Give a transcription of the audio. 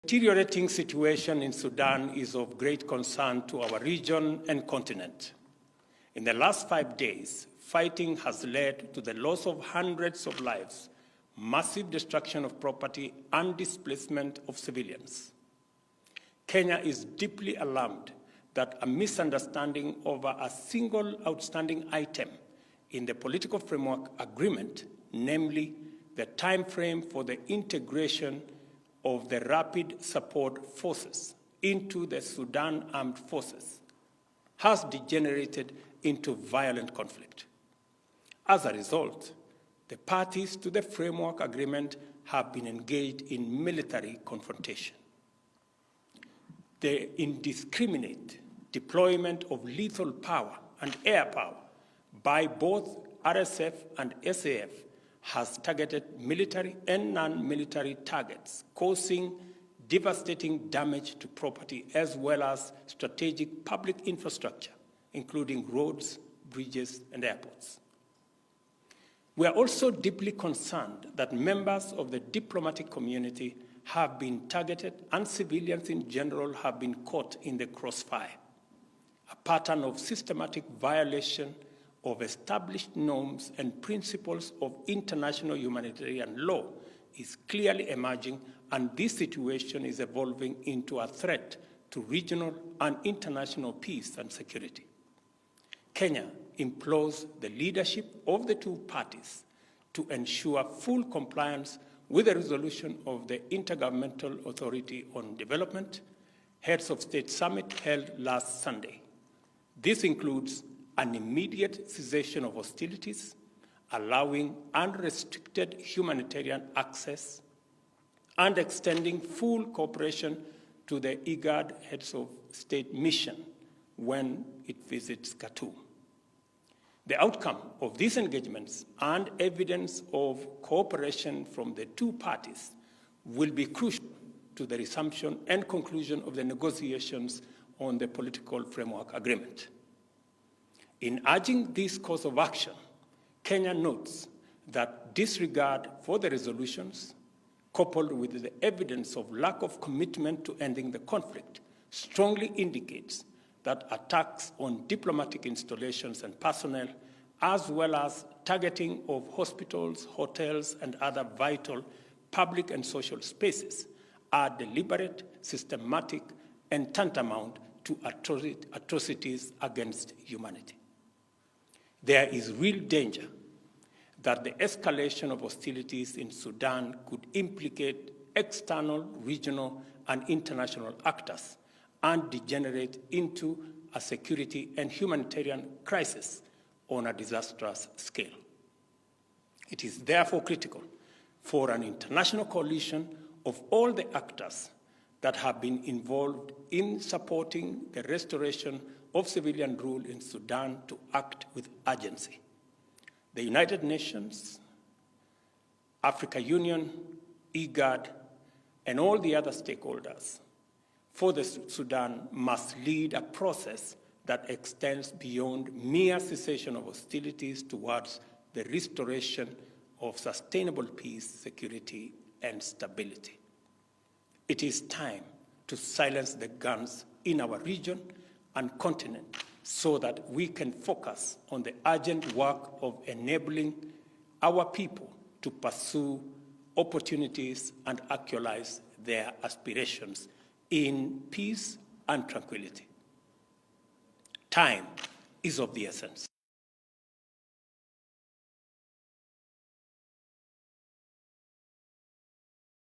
The deteriorating situation in Sudan is of great concern to our region and continent. In the last 5 days, fighting has led to the loss of hundreds of lives, massive destruction of property, and displacement of civilians. Kenya is deeply alarmed that a misunderstanding over a single outstanding item in the political framework agreement, namely the time frame for the integration of the rapid support forces into the Sudan armed forces, has degenerated into violent conflict. As a result, the parties to the framework agreement have been engaged in military confrontation. The indiscriminate deployment of lethal power and air power by both RSF and SAF has targeted military and non-military targets, causing devastating damage to property as well as strategic public infrastructure, including roads, bridges, and airports. We are also deeply concerned that members of the diplomatic community have been targeted and civilians in general have been caught in the crossfire. A pattern of systematic violation of established norms and principles of international humanitarian law is clearly emerging, and this situation is evolving into a threat to regional and international peace and security. Kenya implores the leadership of the two parties to ensure full compliance with the resolution of the Intergovernmental Authority on Development Heads of State Summit held last Sunday. This includes an immediate cessation of hostilities, allowing unrestricted humanitarian access, and extending full cooperation to the IGAD Heads of State mission when it visits Khartoum. The outcome of these engagements and evidence of cooperation from the two parties will be crucial to the resumption and conclusion of the negotiations on the political framework agreement. In urging this course of action, Kenya notes that disregard for the resolutions, coupled with the evidence of lack of commitment to ending the conflict, strongly indicates that attacks on diplomatic installations and personnel, as well as targeting of hospitals, hotels, and other vital public and social spaces, are deliberate, systematic, and tantamount to atrocities against humanity. There is real danger that the escalation of hostilities in Sudan could implicate external, regional, and international actors and degenerate into a security and humanitarian crisis on a disastrous scale. It is therefore critical for an international coalition of all the actors that have been involved in supporting the restoration of civilian rule in Sudan to act with urgency. The United Nations, Africa Union, IGAD, and all the other stakeholders for the Sudan must lead a process that extends beyond mere cessation of hostilities towards the restoration of sustainable peace, security, and stability. It is time to silence the guns in our region and continent so that we can focus on the urgent work of enabling our people to pursue opportunities and actualize their aspirations in peace and tranquility. Time is of the essence.